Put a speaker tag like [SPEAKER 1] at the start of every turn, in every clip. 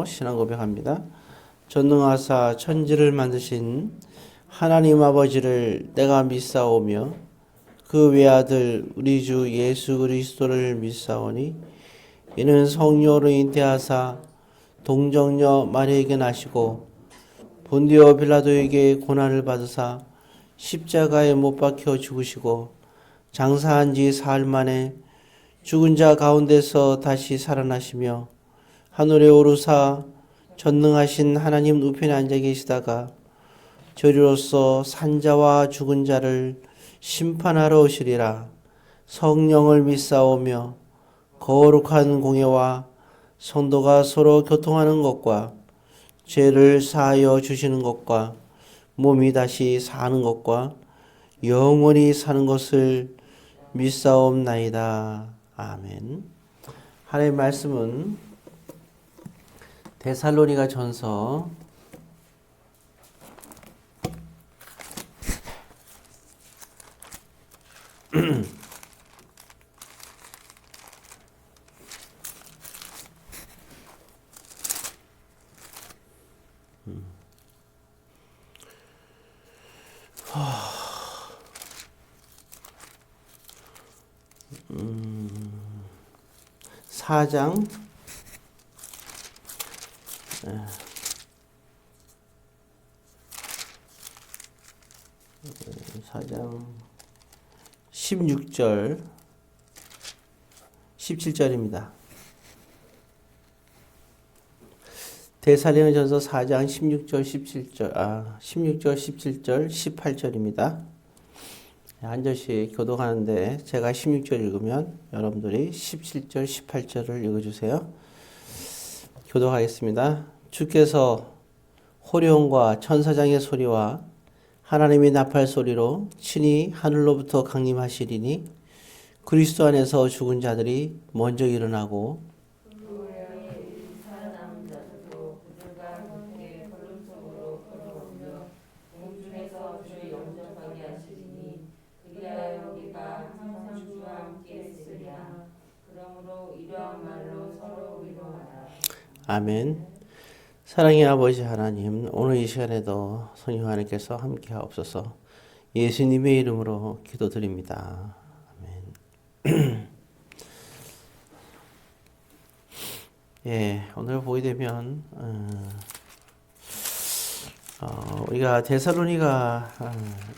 [SPEAKER 1] 기도로 신앙 고백합니다. 전능하사 천지를 만드신 하나님 아버지를 내가 믿사오며 그 외아들 우리 주 예수 그리스도를 믿사오니 이는 성령으로 잉태하사 동정녀 마리아에게 나시고 본디오 빌라도에게 고난을 받으사 십자가에 못 박혀 죽으시고 장사한 지 사흘 만에 죽은 자 가운데서 다시 살아나시며 하늘에 오르사 전능하신 하나님 우편에 앉아 계시다가 저리로서 산자와 죽은 자를 심판하러 오시리라. 성령을 믿사오며 거룩한 공예와 성도가 서로 교통하는 것과 죄를 사하여 주시는 것과 몸이 다시 사는 것과 영원히 사는 것을 믿사옵나이다. 아멘. 하나님의 말씀은 데살로니가 전서 4장 4장 16절 17절입니다. 데살로니가전서 4장 16절 17절 18절입니다. 한 절씩 교독하는데 제가 16절 읽으면 여러분들이 17절 18절을 읽어주세요. 교독하겠습니다. 주께서 호령과 천사장의 소리와 하나님의 나팔 소리로 친히 하늘로부터 강림하시리니 그리스도 안에서 죽은 자들이 먼저 일어나고 아멘. 사랑의 아버지 하나님, 오늘 이 시간에도 성령 하나님께서 함께 하옵소서. 예수님의 이름으로 기도드립니다. 아멘. 예, 오늘 보게 되면 우리가 데살로니가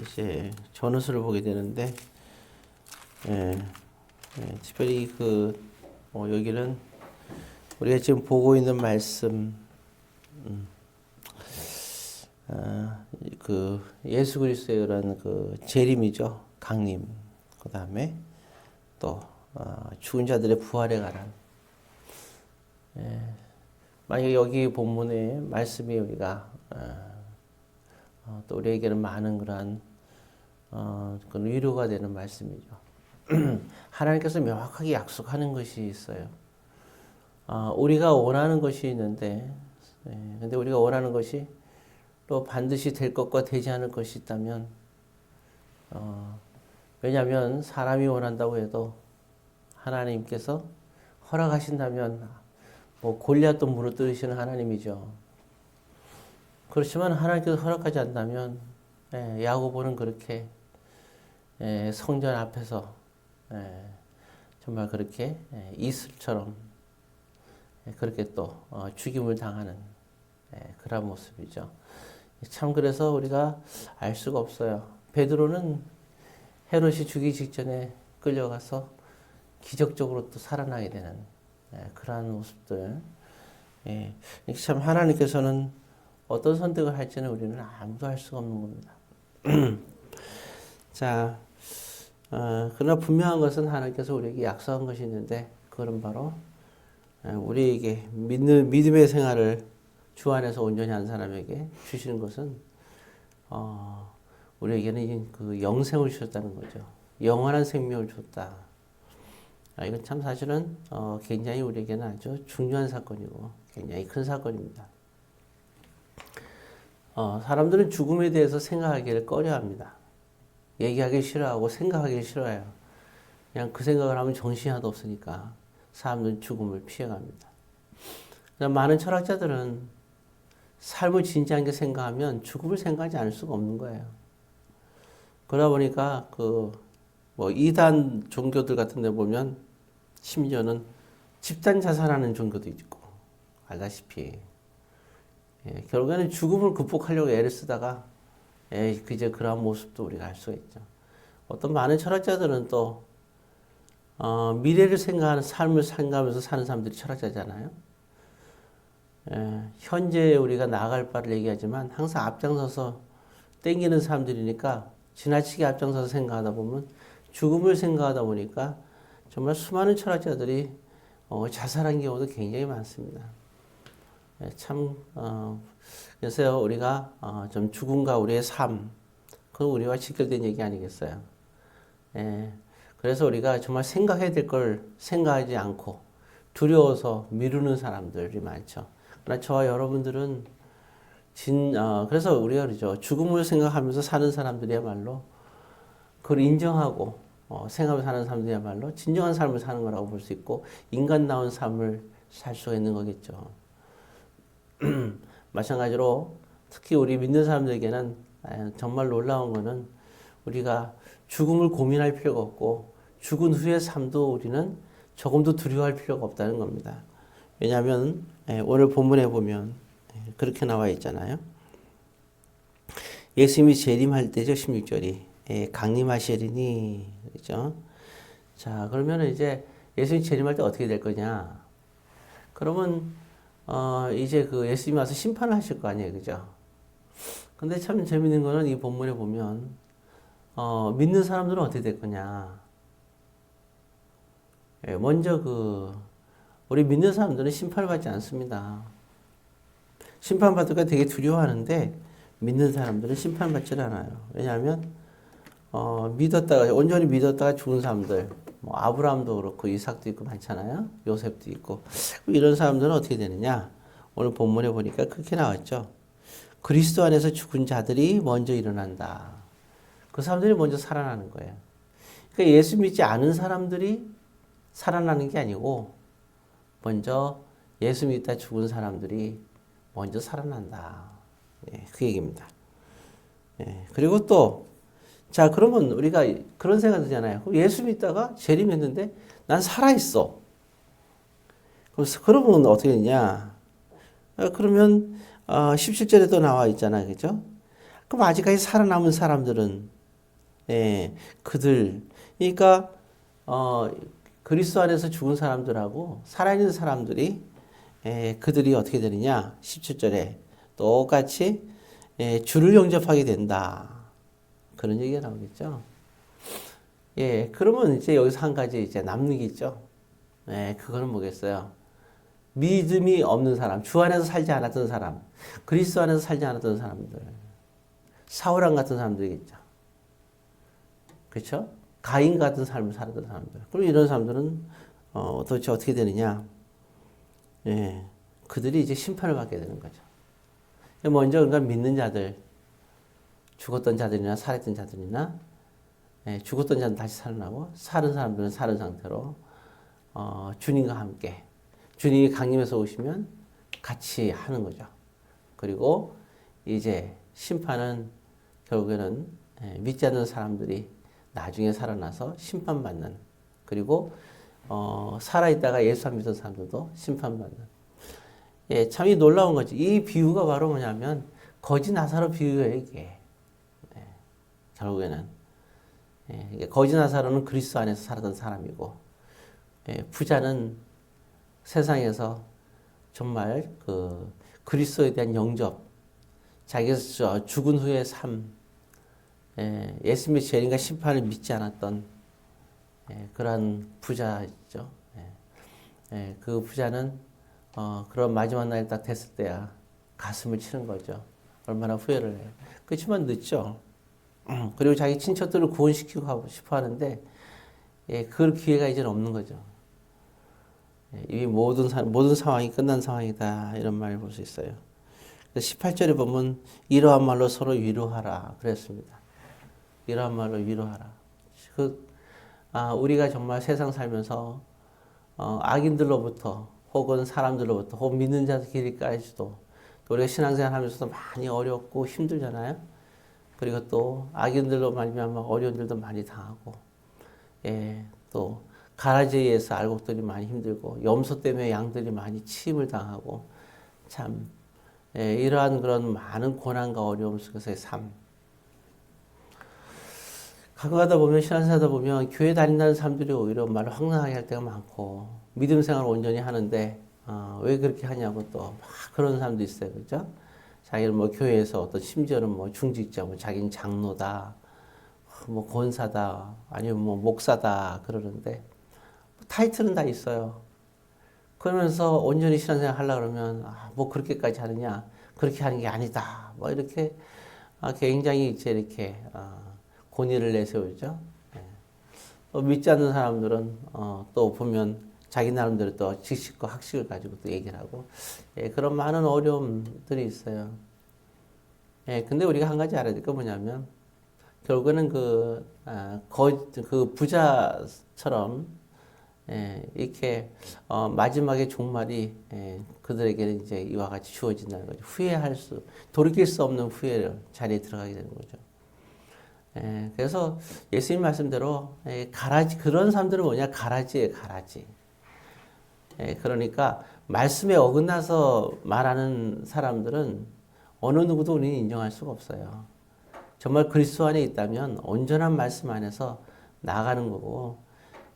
[SPEAKER 1] 이제 전후서를 보게 되는데, 특별히 여기는 우리가 지금 보고 있는 말씀, 예수 그리스도의 그런 재림이죠. 강림. 그 다음에 또, 죽은 자들의 부활에 관한. 만약에 여기 본문의 말씀이 우리가, 또 우리에게는 많은 그런 위로가 되는 말씀이죠. 하나님께서 명확하게 약속하는 것이 있어요. 우리가 원하는 것이 있는데, 근데 우리가 원하는 것이 또 반드시 될 것과 되지 않을 것이 있다면, 왜냐하면 사람이 원한다고 해도 하나님께서 허락하신다면, 골리앗도 무너뜨리시는 하나님이죠. 그렇지만 하나님께서 허락하지 않다면, 야고보는 그렇게 성전 앞에서 정말 그렇게 이슬처럼 그렇게 또 죽임을 당하는 그런 모습이죠. 참 그래서 우리가 알 수가 없어요. 베드로는 헤롯이 죽이기 직전에 끌려가서 기적적으로 또 살아나게 되는 그러한 모습들. 참 하나님께서는 어떤 선택을 할지는 우리는 아무도 알 수가 없는 겁니다. 자, 그러나 분명한 것은 하나님께서 우리에게 약속한 것이 있는데 그건 바로 우리에게 믿음의 생활을 주 안에서 온전히 한 사람에게 주시는 것은 우리에게는 그 영생을 주셨다는 거죠. 영원한 생명을 줬다. 이건 참 사실은 굉장히 우리에게는 아주 중요한 사건이고 굉장히 큰 사건입니다. 사람들은 죽음에 대해서 생각하기를 꺼려합니다. 얘기하기 싫어하고 생각하기 싫어해요. 그냥 그 생각을 하면 정신이 하나도 없으니까 사람들은 죽음을 피해갑니다. 많은 철학자들은 삶을 진지하게 생각하면 죽음을 생각하지 않을 수가 없는 거예요. 그러다 보니까 이단 종교들 같은 데 보면 심지어는 집단 자살하는 종교도 있고 알다시피 결국에는 죽음을 극복하려고 애를 쓰다가 그저 그러한 모습도 우리가 알 수가 있죠. 어떤 많은 철학자들은 또 미래를 생각하는 삶을 생각하면서 사는 사람들이 철학자잖아요. 현재 우리가 나아갈 바를 얘기하지만 항상 앞장서서 땡기는 사람들이니까 지나치게 앞장서서 생각하다 보면 죽음을 생각하다 보니까 정말 수많은 철학자들이 자살한 경우도 굉장히 많습니다. 그래서 우리가 좀 죽음과 우리의 삶, 그건 우리와 직결된 얘기 아니겠어요? 그래서 우리가 정말 생각해야 될 걸 생각하지 않고 두려워서 미루는 사람들이 많죠. 그러나 저와 여러분들은 그래서 우리가 그러죠. 죽음을 생각하면서 사는 사람들이야말로 그걸 인정하고 생각하면서 사는 사람들이야말로 진정한 삶을 사는 거라고 볼 수 있고 인간다운 삶을 살 수가 있는 거겠죠. 마찬가지로 특히 우리 믿는 사람들에게는 정말 놀라운 거는 우리가 죽음을 고민할 필요가 없고 죽은 후의 삶도 우리는 조금도 두려워할 필요가 없다는 겁니다. 왜냐하면 오늘 본문에 보면 그렇게 나와 있잖아요. 예수님이 재림할 때죠. 16절이 강림하시리니 그렇죠. 자 그러면 이제 예수님이 재림할 때 어떻게 될 거냐? 그러면 이제 예수님이 와서 심판을 하실 거 아니에요, 그죠? 근데 참 재밌는 거는 이 본문에 보면 믿는 사람들은 어떻게 될 거냐? 먼저 우리 믿는 사람들은 심판을 받지 않습니다. 심판받을까 되게 두려워하는데 믿는 사람들은 심판받지 않아요. 왜냐하면 온전히 믿었다가 죽은 사람들, 아브라함도 그렇고 이삭도 있고 많잖아요. 요셉도 있고 이런 사람들은 어떻게 되느냐? 오늘 본문에 보니까 그렇게 나왔죠. 그리스도 안에서 죽은 자들이 먼저 일어난다. 그 사람들이 먼저 살아나는 거예요. 그러니까 예수 믿지 않은 사람들이 살아나는 게 아니고 먼저 예수 믿다 죽은 사람들이 먼저 살아난다. 그 얘기입니다. 그리고 또 자, 그러면 우리가 그런 생각 들잖아요. 예수 믿다가 재림했는데 난 살아있어. 그러면 어떻게 되냐? 그러면 17절에도 나와 있잖아요. 그죠? 그럼 아직까지 살아남은 사람들은 그러니까 그리스도 안에서 죽은 사람들하고 살아있는 사람들이 그들이 어떻게 되느냐? 17절에 똑같이 주를 영접하게 된다. 그런 얘기가 나오겠죠. 그러면 이제 여기서 한 가지 이제 남는 게 있죠. 그거는 뭐겠어요? 믿음이 없는 사람, 주 안에서 살지 않았던 사람, 그리스도 안에서 살지 않았던 사람들, 사울왕 같은 사람들이겠죠. 그렇죠? 가인 같은 삶을 살았던 사람들. 그럼 이런 사람들은 도대체 어떻게 되느냐? 그들이 이제 심판을 받게 되는 거죠. 먼저 그러니까 믿는 자들, 죽었던 자들이나 살았던 자들이나 죽었던 자는 다시 살아나고 사는 사람들은 사는 상태로 주님과 함께 주님이 강림해서 오시면 같이 하는 거죠. 그리고 이제 심판은 결국에는 믿지 않는 사람들이 나중에 살아나서 심판받는 그리고 살아있다가 예수 안 믿은 사람들도 심판받는 참이 놀라운 거지. 이 비유가 바로 뭐냐면 거지 나사로 비유예요 이게. 결국에는 거지 나사로는 그리스도 안에서 살았던 사람이고 부자는 세상에서 정말 그리스도에 대한 영접, 자기가 죽은 후의 삶, 예수님의 재림과 심판을 믿지 않았던 그런 부자죠. 그 부자는 그런 마지막 날이 딱 됐을 때야 가슴을 치는 거죠. 얼마나 후회를 해요. 그렇지만 늦죠. 그리고 자기 친척들을 구원시키고 싶어 하는데 그 기회가 이제는 없는 거죠. 이미 모든 상황이 끝난 상황이다 이런 말을 볼 수 있어요. 18절에 보면 이러한 말로 서로 위로하라 그랬습니다. 이러한 말로 위로하라. 우리가 정말 세상 살면서 악인들로부터 혹은 사람들로부터 혹은 믿는 자들끼리까지도 또 우리가 신앙생활 하면서도 많이 어렵고 힘들잖아요. 그리고 또 악인들로 말미암아 어려운 일도 많이 당하고, 예, 또 가라지에 의해서 알곡들이 많이 힘들고 염소 때문에 양들이 많이 치임을 당하고 참, 예, 이러한 그런 많은 고난과 어려움 속에서의 삶. 가고 가다 보면 신앙생활 하다 보면 교회 다닌다는 사람들이 오히려 말을 황당하게 할 때가 많고 믿음 생활을 온전히 하는데 왜 그렇게 하냐고 또 막 그런 사람도 있어요, 그죠? 자기는 뭐 교회에서 어떤 심지어는 뭐 중직자, 뭐 자기는 장로다, 뭐 권사다, 아니면 뭐 목사다 그러는데 타이틀은 다 있어요. 그러면서 온전히 신앙생활 하려고 그러면 뭐 그렇게까지 하느냐, 그렇게 하는 게 아니다, 뭐 이렇게 굉장히 이제 이렇게 권위를 내세우죠. 믿지 않는 사람들은 또 보면 자기 나름대로 또 지식과 학식을 가지고 또 얘기를 하고, 예, 그런 많은 어려움들이 있어요. 예, 근데 우리가 한 가지 알아야 될 건 뭐냐면 결국에는 그 부자처럼, 예, 이렇게 마지막에 종말이, 예, 그들에게는 이제 이와 같이 주어진다는 거죠. 돌이킬 수 없는 후회를 자리에 들어가게 되는 거죠. 예, 그래서 예수님 말씀대로, 예, 그런 사람들은 뭐냐? 가라지예요, 가라지. 예, 그러니까 말씀에 어긋나서 말하는 사람들은 어느 누구도 우리는 인정할 수가 없어요. 정말 그리스도 안에 있다면 온전한 말씀 안에서 나아가는 거고,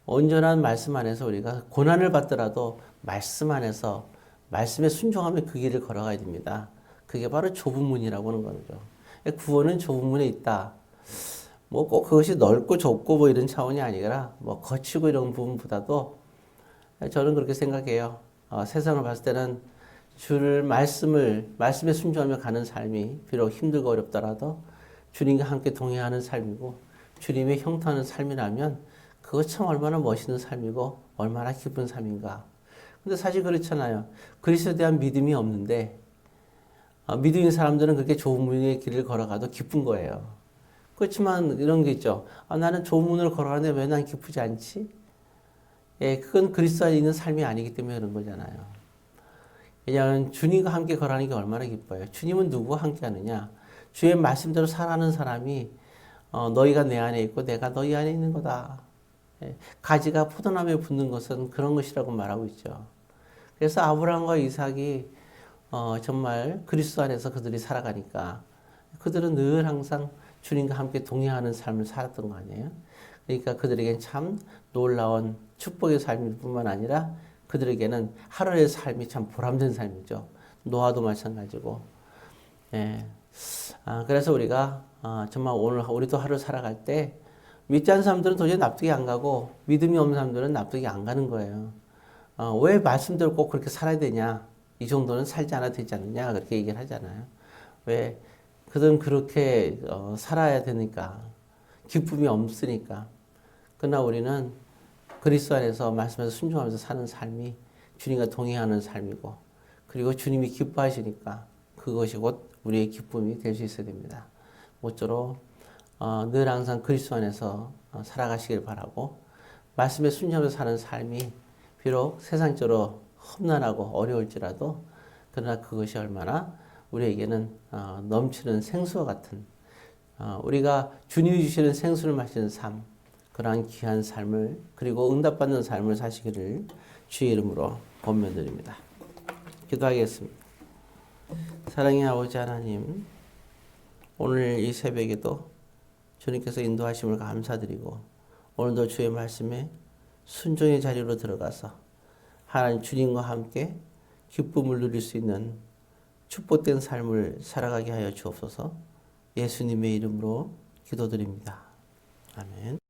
[SPEAKER 1] 온전한 말씀 안에서 우리가 고난을 받더라도 말씀 안에서 말씀에 순종하며 그 길을 걸어가야 됩니다. 그게 바로 좁은 문이라고 하는 거죠. 구원은 좁은 문에 있다. 뭐 꼭 그것이 넓고 좁고 뭐 이런 차원이 아니라 뭐 거치고 이런 부분보다도 저는 그렇게 생각해요. 세상을 봤을 때는 말씀에 순종하며 가는 삶이 비록 힘들고 어렵더라도 주님과 함께 동행하는 삶이고 주님의 형통하는 삶이라면 그거 참 얼마나 멋있는 삶이고 얼마나 기쁜 삶인가. 근데 사실 그렇잖아요. 그리스도에 대한 믿음이 없는데 믿음 있는 사람들은 그렇게 좁은 문의 길을 걸어가도 기쁜 거예요. 그렇지만 이런 게 있죠. 나는 좁은 문을 걸어가는데 왜 난 기쁘지 않지? 예, 그건 그리스도 안에 있는 삶이 아니기 때문에 그런 거잖아요. 왜냐하면 주님과 함께 걸어가는 게 얼마나 기뻐요. 주님은 누구와 함께 하느냐? 주의 말씀대로 살아가는 사람이 너희가 내 안에 있고 내가 너희 안에 있는 거다. 예, 가지가 포도나무에 붙는 것은 그런 것이라고 말하고 있죠. 그래서 아브라함과 이삭이 정말 그리스도 안에서 그들이 살아가니까 그들은 늘 항상 주님과 함께 동행하는 삶을 살았던 거 아니에요? 그러니까 그들에겐 참 놀라운 축복의 삶일 뿐만 아니라 그들에게는 하루의 삶이 참 보람된 삶이죠. 노아도 마찬가지고. 예. 그래서 우리가 정말 오늘 우리도 하루 살아갈 때 믿지 않는 사람들은 도저히 납득이 안 가고 믿음이 없는 사람들은 납득이 안 가는 거예요. 왜 말씀대로 꼭 그렇게 살아야 되냐? 이 정도는 살지 않아도 되지 않느냐? 그렇게 얘기를 하잖아요. 왜? 그들은 그렇게 살아야 되니까. 기쁨이 없으니까. 그러나 우리는 그리스도 안에서 말씀에서 순종하면서 사는 삶이 주님과 동행하는 삶이고, 그리고 주님이 기뻐하시니까 그것이 곧 우리의 기쁨이 될 수 있어야 됩니다. 모쪼록 늘 항상 그리스도 안에서 살아가시길 바라고, 말씀에 순종하면서 사는 삶이 비록 세상적으로 험난하고 어려울지라도 그러나 그것이 얼마나 우리에게는 넘치는 생수와 같은, 우리가 주님이 주시는 생수를 마시는 삶, 그러한 귀한 삶을, 그리고 응답받는 삶을 사시기를 주의 이름으로 권면드립니다. 기도하겠습니다. 사랑의 아버지 하나님, 오늘 이 새벽에도 주님께서 인도하심을 감사드리고 오늘도 주의 말씀에 순종의 자리로 들어가서 하나님 주님과 함께 기쁨을 누릴 수 있는 축복된 삶을 살아가게 하여 주옵소서. 예수님의 이름으로 기도드립니다. 아멘.